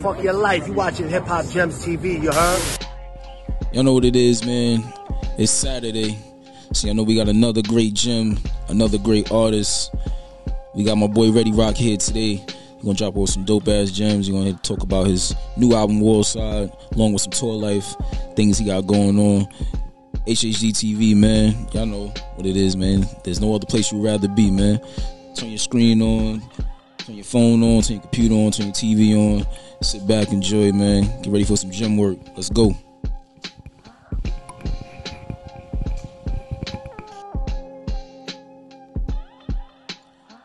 Fuck your life. You watching HipHopGems TV, you heard? Y'all know what it is, man. It's Saturday. See, I know we got another great gem, another great artist. We got my boy ReadyRock here today. He's gonna drop off some dope ass gems. He's gonna talk about his new album Warside, along with some tour life, things he got going on. HHD TV, man. Y'all know what it is, man. There's no other place you'd rather be, man. Turn your screen on, turn your phone on, turn your computer on, turn your TV on. Sit back, enjoy, man. Get ready for some gem work. Let's go.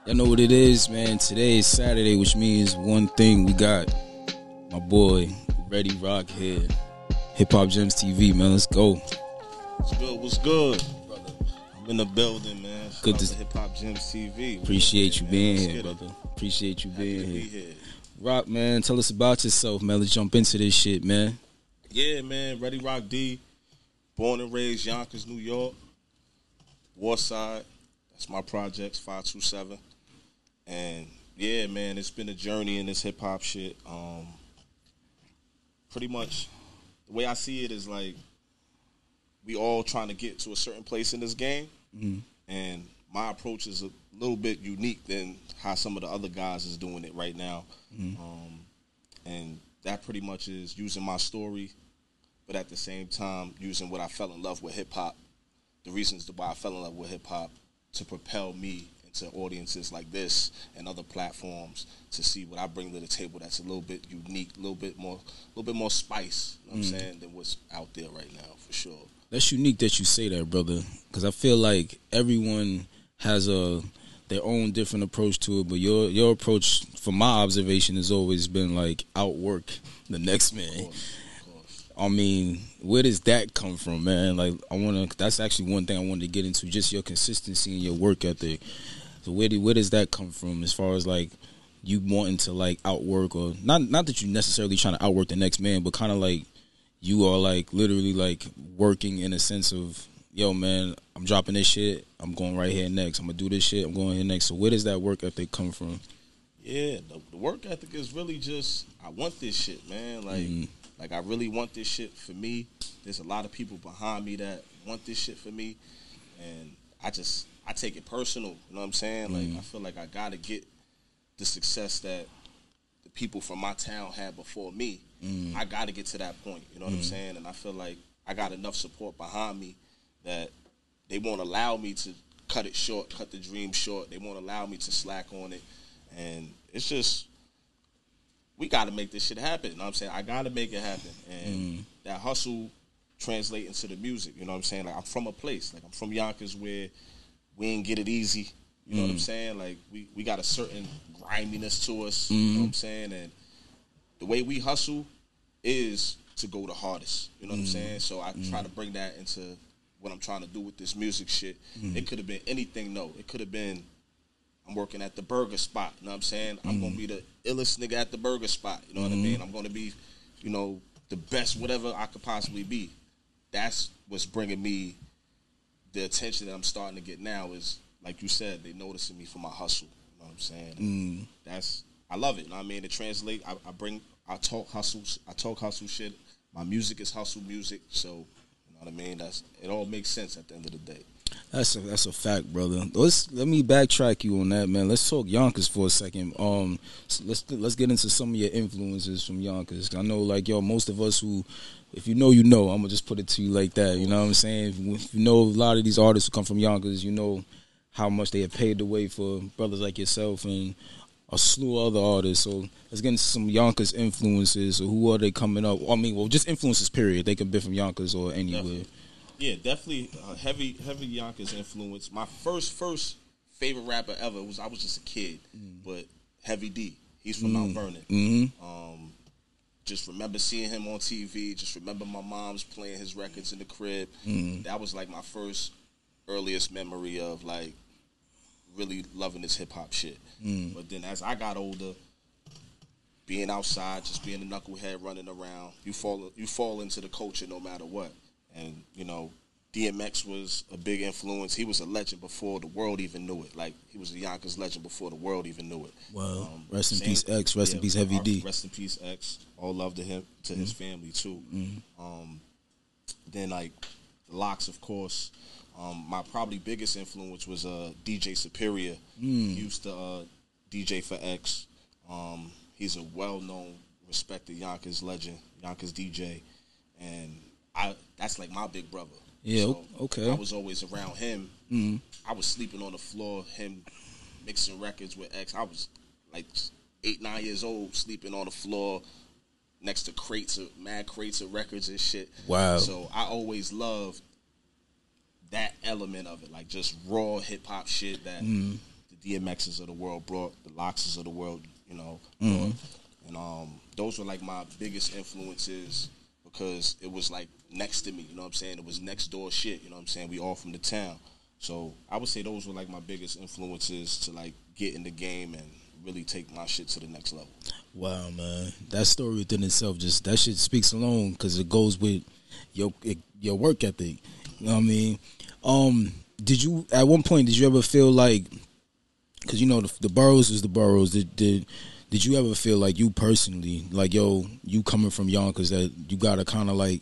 Y'all know what it is, man. Today is Saturday, which means one thing. We got my boy ReadyRock here. HipHopGems TV, man. Let's go. What's good? What's good, brother? I'm in the building, man. Good to HipHopGems TV. Appreciate you being here, brother. Appreciate you being here. Rock, man. Tell us about yourself, man. Let's jump into this shit, man. Yeah, man. ReadyRockDee. Born and raised Yonkers, New York. Warside. That's my projects, 527. And yeah, man, it's been a journey in this hip hop shit. Pretty much the way I see it is like we all trying to get to a certain place in this game. Mm-hmm. And my approach is a little bit unique than how some of the other guys is doing it right now. Mm-hmm. And that pretty much is using my story, but at the same time using what I fell in love with hip hop, the reasons why I fell in love with hip hop, to propel me into audiences like this and other platforms to see what I bring to the table that's a little bit unique, a little bit more spice, you know what I'm saying, than what's out there right now, for sure. That's unique that you say that, brother, because I feel like everyone has their own different approach to it, but your approach, from my observation, has always been like outwork the next man. Of course. I mean, where does that come from, man? Like, that's actually one thing I wanted to get into, just your consistency and your work ethic. So where does that come from, as far as like you wanting to like outwork, or not that you necessarily trying to outwork the next man, but kind of like you are like literally like working in a sense of, yo, man, I'm dropping this shit, I'm going right here next, I'm gonna do this shit, I'm going here next. So where does that work ethic come from? Yeah, the work ethic is really just, I want this shit, man. Like I really want this shit for me. There's a lot of people behind me that want this shit for me, and I take it personal, you know what I'm saying? Like, I feel like I gotta get the success that the people from my town had before me. I gotta get to that point, you know what I'm saying? And I feel like I got enough support behind me that they won't allow me to cut it short, cut the dream short. They won't allow me to slack on it. And it's just, we got to make this shit happen. You know what I'm saying? I got to make it happen. And that hustle translate into the music. You know what I'm saying? Like, I'm from a place. Like, I'm from Yonkers where we ain't get it easy. You know what I'm saying? Like, we got a certain griminess to us. You know what I'm saying? And the way we hustle is to go the hardest. You know what I'm saying? So I try to bring that into what I'm trying to do with this music shit. It could have been anything, though. It could have been, I'm working at the burger spot. You know what I'm saying? I'm going to be the illest nigga at the burger spot. You know what I mean? I'm going to be, you know, the best whatever I could possibly be. That's what's bringing me the attention that I'm starting to get now is, like you said, they noticing me for my hustle. You know what I'm saying? I love it. You know what I mean? To translate, I talk hustle shit. My music is hustle music. So, you know what I mean? It all makes sense at the end of the day. That's a fact, brother. Let me backtrack you on that, man. Let's talk Yonkers for a second. Let's get into some of your influences from Yonkers. I know, like, yo, most of us who, if you know, you know. I'm gonna just put it to you like that. You know what I'm saying? If you know a lot of these artists who come from Yonkers, you know how much they have paved the way for brothers like yourself and a slew of other artists. So let's get into some Yonkers influences. So who are they coming up? I mean, well, just influences, period. They can be from Yonkers or anywhere. Definitely. Yeah, definitely heavy Yonkers influence. My first favorite rapper ever I was just a kid, but Heavy D. He's from Mount Vernon. Just remember seeing him on TV. Just remember my mom's playing his records in the crib. That was like my first earliest memory of like really loving this hip hop shit. But then as I got older, being outside, just being a knucklehead running around, you fall into the culture no matter what. And, you know, DMX was a big influence. He was a legend before the world even knew it. Like, he was a Yonkers legend before the world even knew it. Wow. Rest in peace, X. Rest in peace, Heavy D. Rest in peace, X. All love to him, to his family, too. Then, like, the Locks, of course. My probably biggest influence was DJ Superior. He used to DJ for X. He's a well-known, respected Yonkers legend, Yonkers DJ. And that's like my big brother. Yeah, so okay. I was always around him. I was sleeping on the floor, him mixing records with X. I was like 8, 9 years old, sleeping on the floor next to mad crates of records and shit. Wow. So I always loved that element of it, like just raw hip-hop shit that the DMXs of the world brought, the Loxes of the world, you know, brought. And those were like my biggest influences, because it was like next to me, you know what I'm saying? It was next door shit, you know what I'm saying? We all from the town. So I would say those were like my biggest influences to like get in the game and really take my shit to the next level. Wow, man. That story within itself, just that shit speaks alone, because it goes with your work ethic. You know what I mean? Did you, at one point, did you ever feel like, because you know the boroughs is the boroughs, did you ever feel like you personally, like, yo, you coming from Yonkers, that you gotta kind of like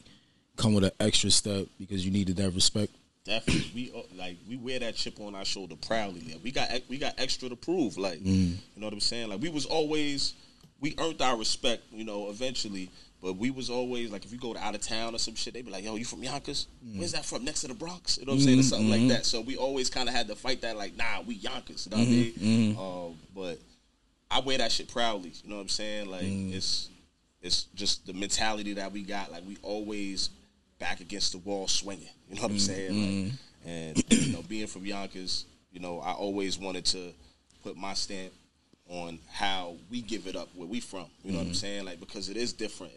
come with an extra step because you needed that respect? Definitely, we wear that chip on our shoulder proudly. Like, we got extra to prove. Like, you know what I'm saying? Like, we earned our respect, you know, eventually. But we was always like, if you go to out of town or some shit, they be like, yo, you from Yonkers? Where's that from? Next to the Bronx? You know what I'm saying? Or something like that. So we always kind of had to fight that. Like, nah, we Yonkers. You know what I mean? But I wear that shit proudly. You know what I'm saying? Like, it's just the mentality that we got. Like, we always back against the wall swinging. You know what I'm saying? Like, and, you know, being from Yonkers, you know, I always wanted to put my stamp on how we give it up where we from. You know what I'm saying? Like, because it is different.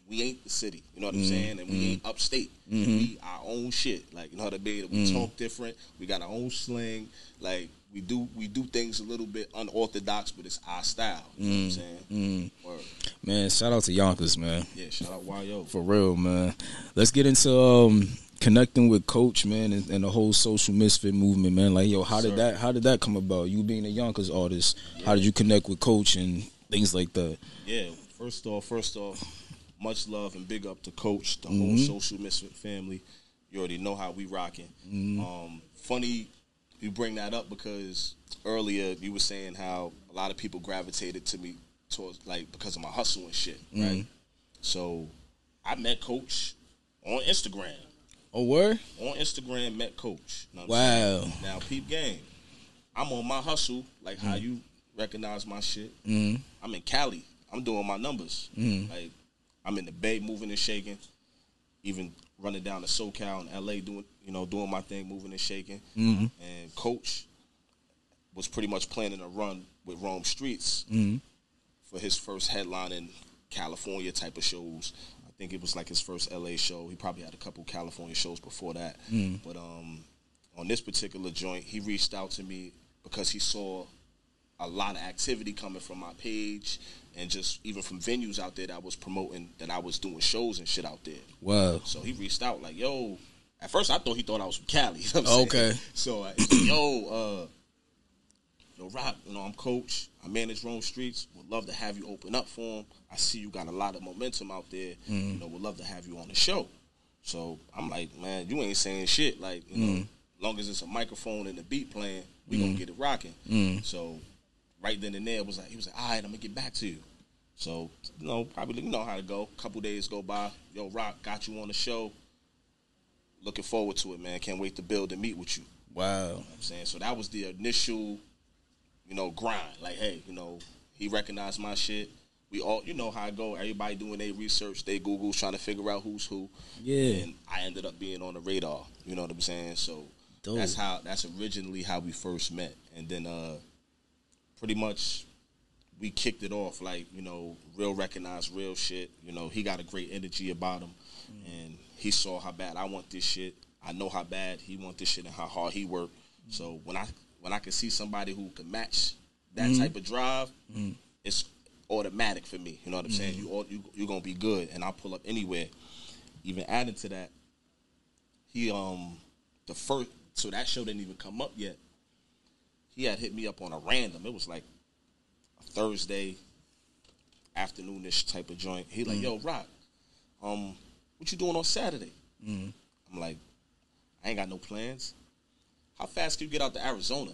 We ain't the city. You know what I'm saying? And we ain't upstate. We our own shit. Like, you know what I mean? We talk different. We got our own slang. Like, we do things a little bit unorthodox, but it's our style. You know what I'm saying? Word. Man, shout out to Yonkers, man. Yeah, shout out YO. For real, man. Let's get into connecting with Coach, man, and the whole social misfit movement, man. Like, yo, how did that come about? You being a Yonkers artist, how did you connect with Coach and things like that? Yeah, first off, much love and big up to Coach, the whole social misfit family. You already know how we rocking. Funny you bring that up, because earlier you were saying how a lot of people gravitated to me towards, like, because of my hustle and shit, right? So I met Coach on Instagram. Oh, word? On Instagram, met Coach. You know what wow. I'm saying? Now, peep game. I'm on my hustle, like how you recognize my shit. I'm in Cali. I'm doing my numbers. Like, I'm in the Bay, moving and shaking. Even running down to SoCal and LA, doing my thing, moving and shaking. And Coach was pretty much planning a run with Rome Streets for his first headlining California type of shows. I think it was like his first LA show. He probably had a couple California shows before that. But on this particular joint, he reached out to me because he saw a lot of activity coming from my page, and just even from venues out there that I was promoting, that I was doing shows and shit out there. Wow. So he reached out like, yo, at first I thought I was from Cali. You know what I'm saying? Okay. So he's like, yo, Rock, you know, I'm Coach. I manage Rome Streets. Would love to have you open up for him. I see you got a lot of momentum out there. You know, would love to have you on the show. So I'm like, man, you ain't saying shit. Like, you know, long as it's a microphone and the beat playing, we gonna get it rocking. So right then and there, he was like, all right, I'm gonna get back to you. So, you know, probably, you know how to go. A couple days go by. Yo, Rock, got you on the show. Looking forward to it, man. Can't wait to build and meet with you. Wow. You know what I'm saying? So that was the initial, you know, grind. Like, hey, you know, he recognized my shit. We all, you know how I go. Everybody doing their research, they Google, trying to figure out who's who. Yeah. And I ended up being on the radar. You know what I'm saying? So dope. That's originally how we first met. And then pretty much we kicked it off, like, you know, real recognized real shit. You know, he got a great energy about him, and he saw how bad I want this shit. I know how bad he want this shit and how hard he worked. So when I can see somebody who can match that type of drive, it's automatic for me. You know what I'm saying? You're gonna be good, and I'll pull up anywhere. Even adding to that, he the first, so that show didn't even come up yet. He had hit me up on a random. It was like a Thursday afternoonish type of joint. He like, yo, Rock, what you doing on Saturday? I'm like, I ain't got no plans. How fast can you get out to Arizona?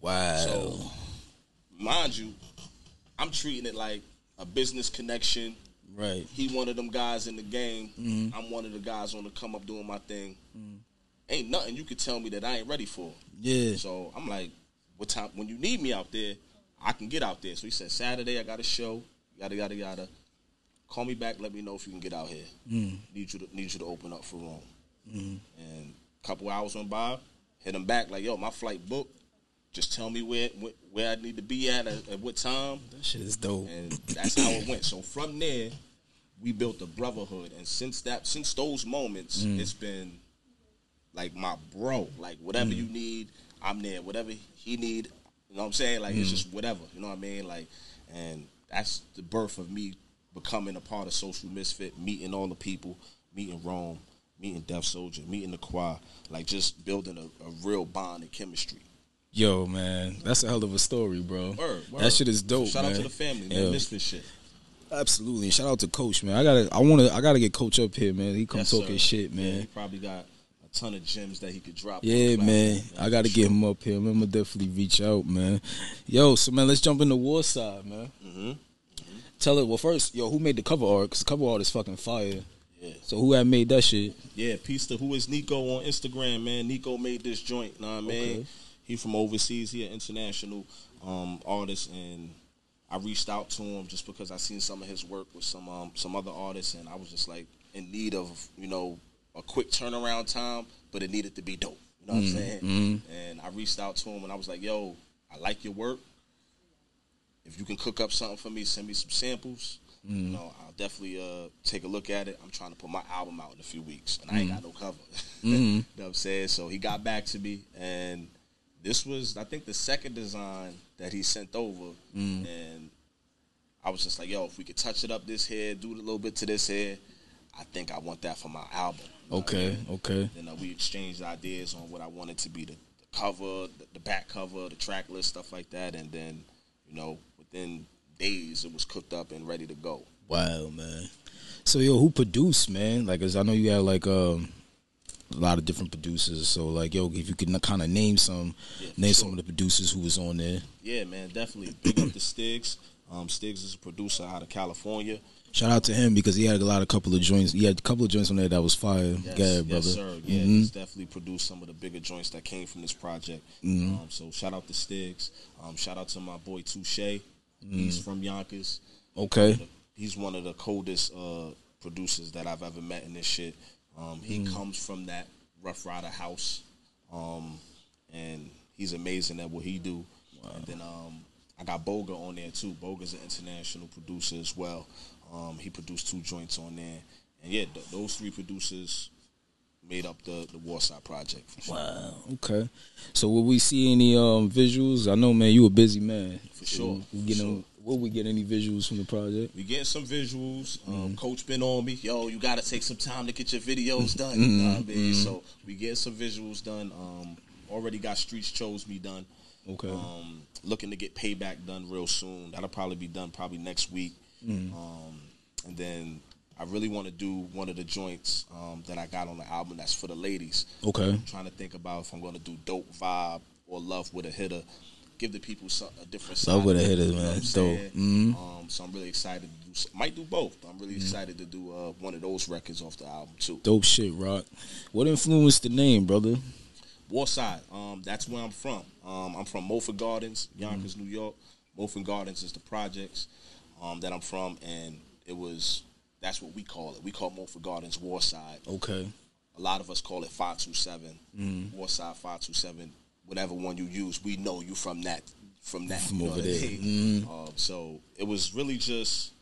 Wow. So, mind you, I'm treating it like a business connection. Right. He one of them guys in the game. I'm one of the guys on the come up doing my thing. Ain't nothing you could tell me that I ain't ready for. Yeah. So I'm like, what time? When you need me out there, I can get out there. So he said, Saturday I got a show. Yada yada yada. Call me back. Let me know if you can get out here. Need you to open up for room. And a couple hours went by. Hit him back like, yo, my flight booked. Just tell me where I need to be at what time. That shit is dope. And that's how it went. So from there, we built a brotherhood. And since those moments, it's been like my bro. Like whatever you need, I'm there. Whatever he need, you know what I'm saying? Like it's just whatever. You know what I mean? Like, and that's the birth of me becoming a part of Social Misfit, meeting all the people, meeting Rome, meeting Def Soldier, meeting the choir, like just building a real bond and chemistry. Yo, man, that's a hell of a story, bro. Word. That shit is dope, Shout man. out to the family, man. Misfit shit. Absolutely. And shout out to Coach, man. I gotta get Coach up here, man. He come talking shit, man. Yeah, he probably got a ton of gems that he could drop. Yeah, man. I gotta get him up here. I'm gonna definitely reach out, man. Yo, so man, let's jump into Warside, man. Tell it. Well, first, yo, who made the cover art? Because the cover art is fucking fire. Yeah. So who had made that shit? Yeah, peace to who is Nico on Instagram, man. Nico made this joint, know what I mean? Okay. He from overseas. He an international artist, and I reached out to him just because I seen some of his work with some other artists, and I was just like in need of, you know, a quick turnaround time, but it needed to be dope. You know what I'm saying? And I reached out to him, and I was like, yo, I like your work. If you can cook up something for me, send me some samples. You know, I'll definitely take a look at it. I'm trying to put my album out in a few weeks, and I ain't got no cover. You know what I'm saying? So he got back to me, and this was, I think, the second design that he sent over, and I was just like, yo, if we could touch it up this here, do a little bit to this here, I think I want that for my album. Okay. Then we exchanged ideas on what I wanted to be the cover, the back cover, the track list, stuff like that, and then, you know, within days it was cooked up and ready to go. Wow, man. So, yo, who produced, man? Like, 'cause I know you had, like, a lot of different producers. So, like, yo, if you could kind of name some of the producers who was on there. Yeah, man, definitely. Big up to Stiggs. Stiggs is a producer out of California. Shout out to him because he had a couple of joints. He had a couple of joints on there that was fire. Yes, brother. Yes, sir. Yeah, he's definitely produced some of the bigger joints that came from this project. So shout out to Stiggs. Shout out to my boy Touche. He's from Yonkers. Okay. He's one of the coldest producers that I've ever met in this shit. He comes from that Rough Rider house, and he's amazing at what he do. Wow. And then I got Boga on there too. Boga's an international producer as well. He produced 2 joints on there, and yeah, those 3 producers made up the Warside project. For sure. Wow. Okay. So will we see any visuals? I know, man, you a busy man. For sure. Will we get any visuals from the project? We getting some visuals. Coach been on me. Yo, you got to take some time to get your videos done. You know what I mean? So we getting some visuals done. Already got Streets Chose Me done. Okay. Looking to get Payback done real soon. That'll probably be done next week. And then I really want to do one of the joints that I got on the album that's for the ladies. Okay. I'm trying to think about if I'm going to do Dope Vibe or Love with a Hitter. Give the people a different side. Love with a Hitter, man. Dope. So I'm really excited to do. Might do both. I'm really excited to do one of those records off the album too. Dope shit, Rock. What influenced the name, brother? Warside. That's where I'm from. I'm from Mulford Gardens, Yonkers, New York. Mulford Gardens is the projects that I'm from, and that's what we call it. We call Mulford Gardens Warside. Okay. A lot of us call it 527. Warside 527. Whatever one you use, we know you from that. From over there. So it was really just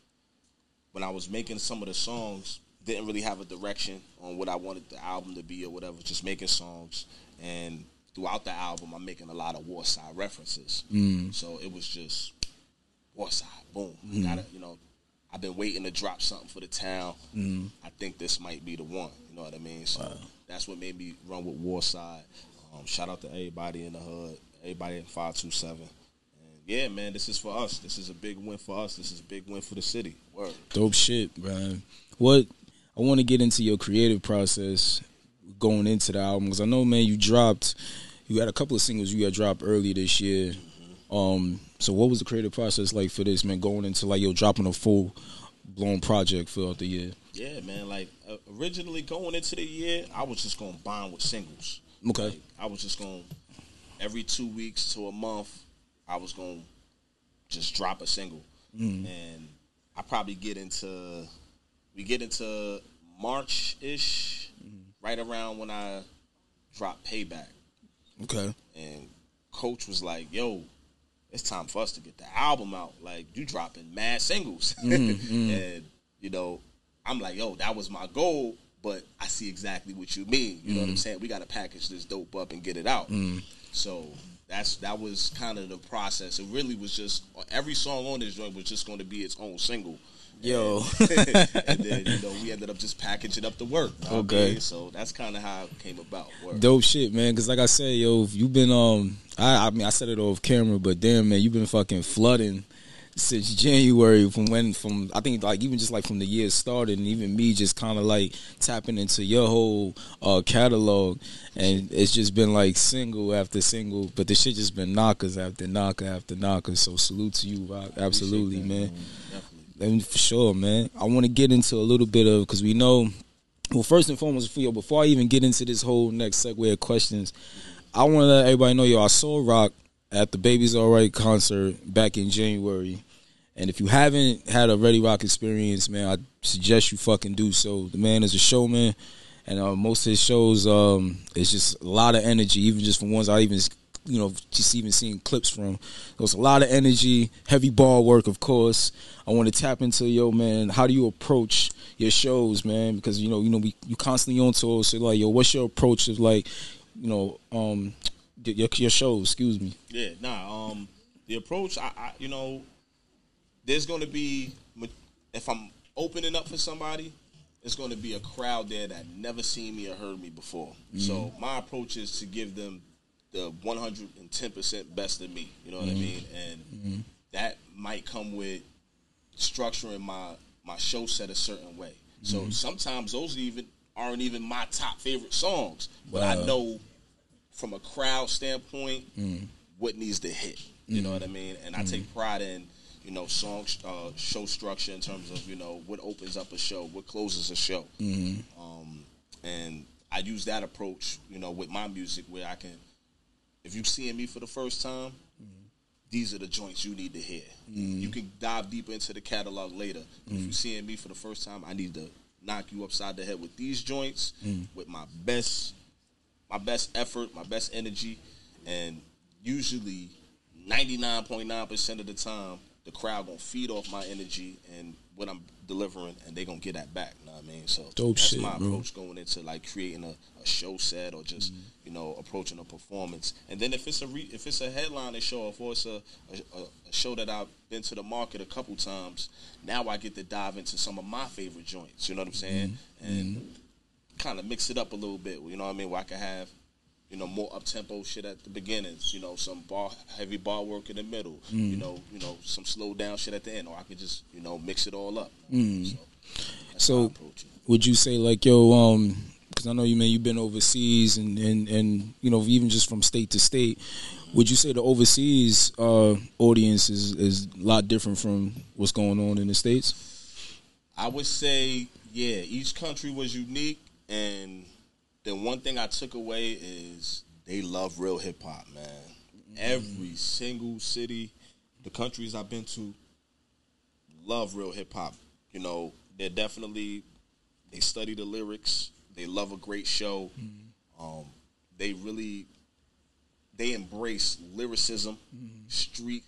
when I was making some of the songs, didn't really have a direction on what I wanted the album to be or whatever. Just making songs, and throughout the album, I'm making a lot of Warside references. So it was just Warside, boom. Gotta, I've been waiting to drop something for the town. I think this might be the one. You know what I mean? So that's what made me run with Warside. Shout out to everybody in the hood, everybody at 527. And yeah, man, this is for us. This is a big win for us. This is a big win for the city. Word. Dope shit, man. What I want to get into your creative process going into the album, because I know, man, you had a couple of singles you had dropped earlier this year. So what was the creative process like for this, man, going into like dropping a full blown project throughout the year? Yeah, man, like originally going into the year, I was just gonna bond with singles. Okay. Like, I was just gonna every 2 weeks to a month, I was gonna just drop a single. And I probably get into March-ish, right around when I dropped Payback. Okay. And Coach was like, yo, it's time for us to get the album out. Like, you dropping mad singles. And, you know, I'm like, yo, that was my goal, but I see exactly what you mean. You know what I'm saying? We got to package this dope up and get it out. So that was kind of the process. It really was just, every song on this joint was just going to be its own single. Yo. And then, you know, we ended up just packaging up the work. Okay. So that's kind of how it came about. Word. Dope shit, man. Because like I said, yo, you've been, I mean, I said it off camera, but damn, man, you've been fucking flooding since January from I think like even just like from the year started, and even me just kind of like tapping into your whole catalog, and it's just been like single after single, but the shit just been knockers after knocker after knocker. So salute to you, Rock. Absolutely, man. Definitely. For sure, man. I want to get into a little bit of, because we know, well, first and foremost, for you, before I even get into this whole next segue of questions, I want to let everybody know, yo, I saw Rock at the Baby's Alright concert back in January. And if you haven't had a ReadyRock experience, man, I suggest you fucking do so. The man is a showman, and most of his shows, it's just a lot of energy, even just from ones I even, you know, just even seeing clips from. There's a lot of energy, heavy ball work, of course. I want to tap into, yo, man, how do you approach your shows, man? Because, you know, you constantly on tour, so like, yo, what's your approach of like, you know, your shows, excuse me. Yeah, the approach, you know, there's going to be, if I'm opening up for somebody, it's going to be a crowd there that never seen me or heard me before. So my approach is to give them the 110% best of me, you know what I mean? And that might come with structuring my show set a certain way. So sometimes those aren't even my top favorite songs, but I know from a crowd standpoint what needs to hit, you know what I mean? And I take pride in, you know, show structure in terms of, you know, what opens up a show, what closes a show. And I use that approach, you know, with my music, where I can, if you're seeing me for the first time, these are the joints you need to hear. You can dive deeper into the catalog later. If you're seeing me for the first time, I need to knock you upside the head with these joints, with my best effort, my best energy, and usually 99.9% of the time, the crowd gonna feed off my energy and what I'm delivering, and they gonna get that back. You know what I mean? So that's my approach going into like creating a show set, or just you know, approaching a performance. And then if it's a headliner show, or it's a show that I've been to the market a couple times, now I get to dive into some of my favorite joints. You know what I'm saying? And kind of mix it up a little bit. You know what I mean? Where I can have, you know, more up-tempo shit at the beginnings, you know, some heavy bar work in the middle, you know, some slow down shit at the end, or I could just, you know, mix it all up. So would you say like, yo, because I know you've been overseas and you know, even just from state to state, would you say the overseas audience is a lot different from what's going on in the States? I would say, yeah, each country was unique, and then one thing I took away is they love real hip hop, man. Every single city, the countries I've been to, love real hip hop. You know, they study the lyrics. They love a great show. They embrace lyricism, street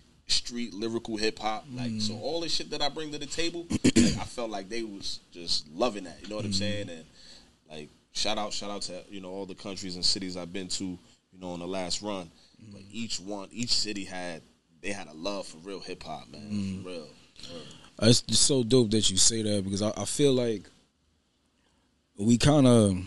lyrical hip hop. Like, so all the shit that I bring to the table, like, I felt like they was just loving that. You know what I'm saying? And like, shout out to, you know, all the countries and cities I've been to, you know, on the last run. But each city had a love for real hip hop, man. For real. It's just so dope that you say that, because I feel like we kind of,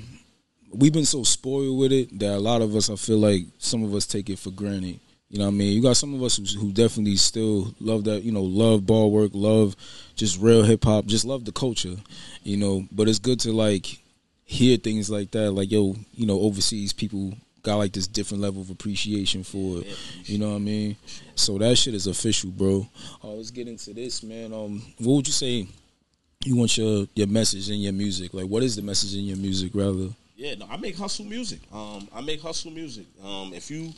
we've been so spoiled with it that a lot of us, I feel like some of us take it for granted. You know what I mean? You got some of us who definitely still love that, you know, love ball work, love just real hip hop, just love the culture, you know. But it's good to like hear things like that, like, yo, you know, overseas people got like this different level of appreciation for it. You know what I mean? So that shit is official, bro. Let's get into this, man. What would you say you want your message in your music? Like, what is the message in your music, rather? Yeah, no, I make hustle music. I make hustle music. If you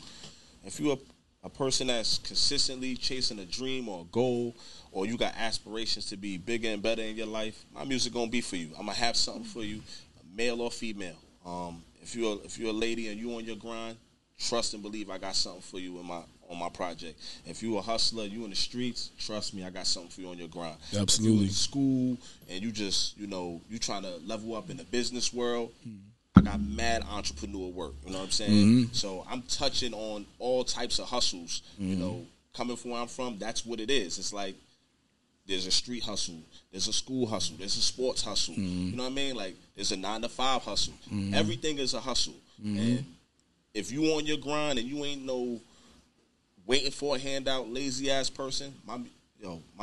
a person that's consistently chasing a dream or a goal, or you got aspirations to be bigger and better in your life, my music gonna be for you. I'm gonna have something for you, male or female. If you're a lady and you on your grind, trust and believe I got something for you on my project. If you a hustler, you in the streets, trust me, I got something for you on your grind. Absolutely. If you in school and you just, you know, you trying to level up in the business world, I got mad entrepreneur work, you know what I'm saying? Mm-hmm. So I'm touching on all types of hustles, you know, coming from where I'm from, that's what it is. It's like there's a street hustle, there's a school hustle, there's a sports hustle, you know what I mean? Like there's a 9-to-5 hustle. Everything is a hustle. And if you on your grind and you ain't no waiting for a handout, lazy ass person, my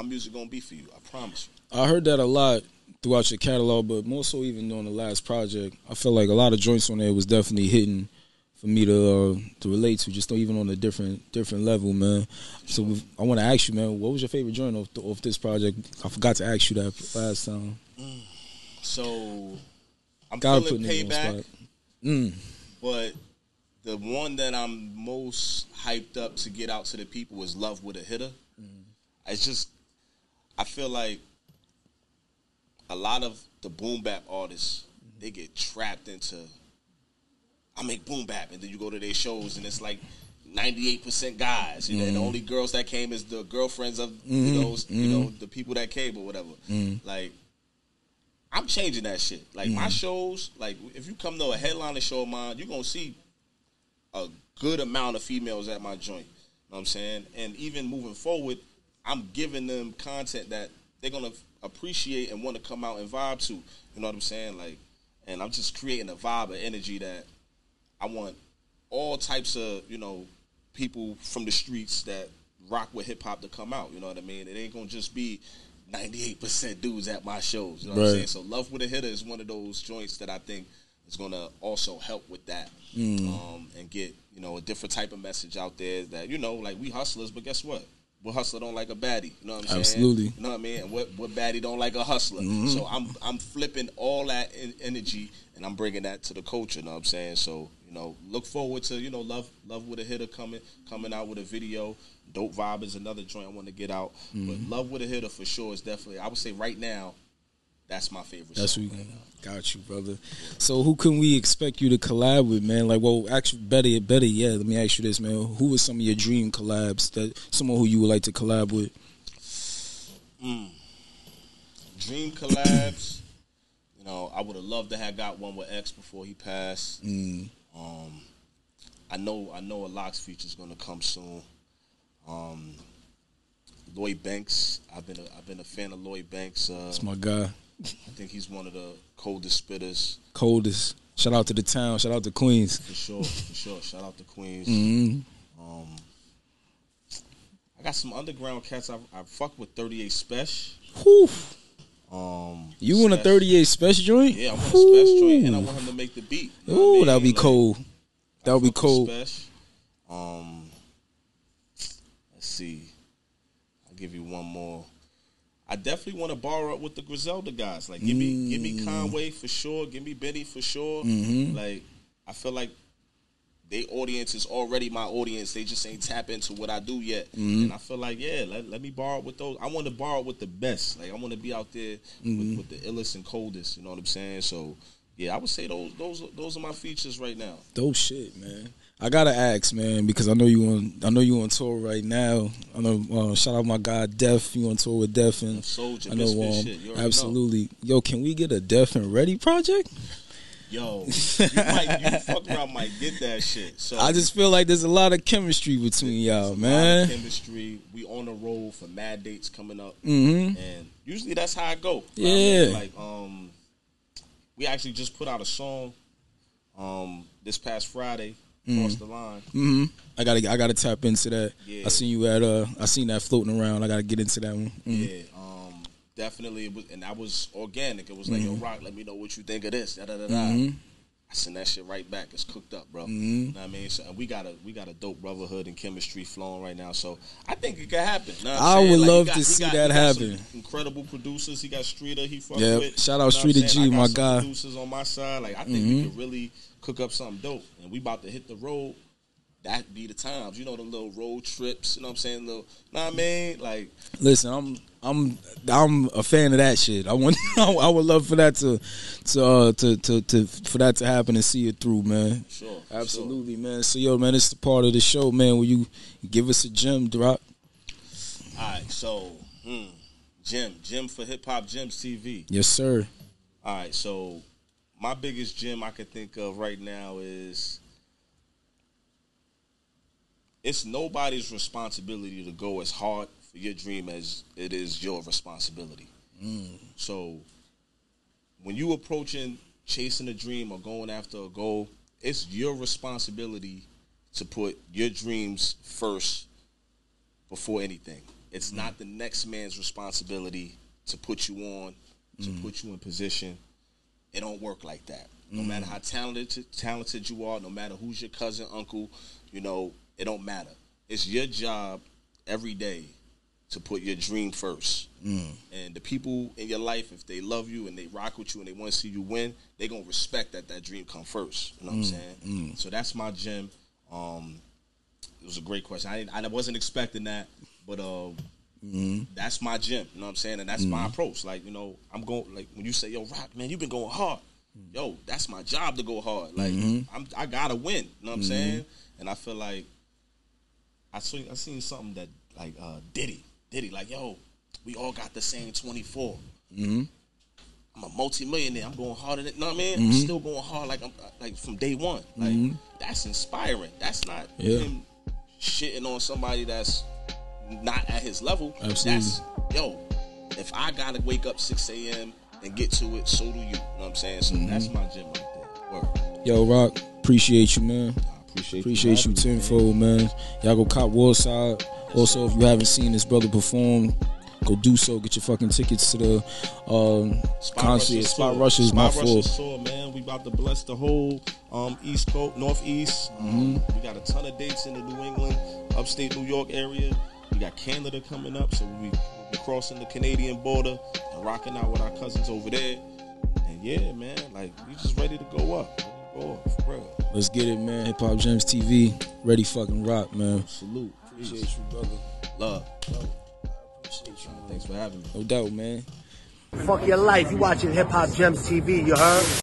music gonna be for you. I promise you. I heard that a lot throughout your catalog, but more so even on the last project. I feel like a lot of joints on there was definitely hitting for me to relate to, just even on a different level, man. So I want to ask you, man, what was your favorite joint off this project? I forgot to ask you that last time. So I'm Gotta feeling put niggas on Payback, but the one that I'm most hyped up to get out to the people is Love with a Hitter. It's just, I feel like a lot of the boom bap artists, they get trapped into, I make boom bap, and then you go to their shows and it's like 98% guys, you know, and the only girls that came is the girlfriends of those, you know, the people that came or whatever. Like, I'm changing that shit. Like my shows, like if you come to a headliner show of mine, you're gonna see a good amount of females at my joint. You know what I'm saying? And even moving forward, I'm giving them content that they're gonna appreciate and want to come out and vibe to. You know what I'm saying? Like, and I'm just creating a vibe, of energy that I want all types of, you know, people from the streets that rock with hip hop to come out. You know what I mean? It ain't gonna just be 98% dudes at my shows. You know what I'm saying? So Love with a Hitter is one of those joints that I think is gonna also help with that, and get, you know, a different type of message out there that, you know, like we hustlers, but guess what? What hustler don't like a baddie? You know what I'm saying? Absolutely. You know what I mean? And what baddie don't like a hustler? So I'm flipping all that energy and I'm bringing that to the culture. You know what I'm saying? So, you know, look forward to, you know, Love with a Hitter coming out with a video. Dope Vibe is another joint I want to get out. But Love with a Hitter for sure is definitely, I would say right now, that's my favorite song. Right now. Got you, brother. So who can we expect you to collab with, man? Like, well, actually, better yet, let me ask you this, man. Who was some of your dream collabs, that someone who you would like to collab with? Dream collabs, you know, I would have loved to have got one with X before he passed. I know a Locks feature is gonna come soon. Lloyd Banks, I've been a fan of Lloyd Banks. That's my guy. I think he's one of the coldest spitters. Coldest. Shout out to the town. Shout out to Queens. For sure. Shout out to Queens. I got some underground cats. I fuck with 38 Special. Whew. You want a 38 Special joint? Yeah, I want a Special joint, and I want him to make the beat. You know Ooh, what I mean? that'd be like, cold. That would be cold. Let's see. I'll give you one more. I definitely want to borrow up with the Griselda guys. Like, give me Conway for sure. Give me Benny for sure. Like, I feel like their audience is already my audience. They just ain't tap into what I do yet. And I feel like, yeah, let me borrow with those. I want to borrow with the best. Like, I want to be out there with the illest and coldest. You know what I'm saying? So, yeah, I would say those are my features right now. Dope shit, man. I gotta ask, man, because I know you on tour right now. I know, shout out my guy Def. You on tour with Def, and Soldier, I know, shit. You absolutely. Know. Yo, can we get a Def and Ready project? Yo, you fuck around, might get that shit. So I just feel like there's a lot of chemistry between y'all, man. A lot of chemistry. We on the road for mad dates coming up, and usually that's how I go. Yeah, like we actually just put out a song This past Friday, crossed the line. I gotta tap into that. Yeah. I seen that floating around. I gotta get into that one. Yeah. Definitely, it was, and that was organic. It was like, yo, Rock, let me know what you think of this. Da da da da. I sent that shit right back. It's cooked up, bro. You know what I mean? So, and we got a dope brotherhood and chemistry flowing right now. So I think it could happen. You know what I'm I would saying? love to see that happen. Incredible producers. He got Streeter. He fucked Yeah, with. shout out Streeter G, my guy. Producers on my side. Like I think we could really cook up something dope. And we about to hit the road. That be the times. You know, the little road trips. You know what I'm saying? Know what I mean? Like, listen, I'm a fan of that shit. I would love for that for that to happen and see it through, man. Sure, absolutely, man. So yo, man, it's the part of the show, man, where you give us a gem drop. All right, so gem for HipHopGems TV. Yes, sir. All right, so my biggest gem I could think of right now is, it's nobody's responsibility to go as hard for your dream as it is your responsibility. So when you approaching chasing a dream or going after a goal, it's your responsibility to put your dreams first before anything. It's not the next man's responsibility to put you on, to put you in position. It don't work like that. No matter how talented you are, no matter who's your cousin, uncle, you know, it don't matter. It's your job every day to put your dream first. And the people in your life, if they love you and they rock with you and they want to see you win, they going to respect that dream come first. You know what I'm saying? So that's my gem. It was a great question. I wasn't expecting that, but that's my gem. You know what I'm saying? And that's my approach. Like, you know, I'm going, like, when you say, yo, Rock, man, you've been going hard. Yo, that's my job to go hard. Like, I got to win. You know what I'm saying? And I feel like I seen something that, like, Diddy, like, yo, we all got the same 24. I'm a multi-millionaire. I'm going harder than, you know what I mean? I'm still going hard like from day one. Like, that's inspiring. That's not him shitting on somebody that's not at his level. Absolutely. That's, yo, if I got to wake up 6 a.m. and get to it, so do you. You know what I'm saying? So that's my gym right there. Word. Yo, Rock, appreciate you, man. Appreciate you tenfold, man. Y'all go cop Warside. Also, if you haven't seen this brother perform, go do so. Get your fucking tickets to the concert. Spot Rushers, my fault. Tour, man. We about to bless the whole East Coast, Northeast. We got a ton of dates in the New England, upstate New York area. We got Canada coming up, so we'll be crossing the Canadian border and rocking out with our cousins over there. And yeah, man, like, we just ready to go up. For real. Let's get it, man. HipHopGems TV, ready fucking rock, man. Salute. Appreciate you, brother. Love. Appreciate you, man. Thanks for having me. No doubt, man. Fuck your life. You watching HipHopGems TV, you heard?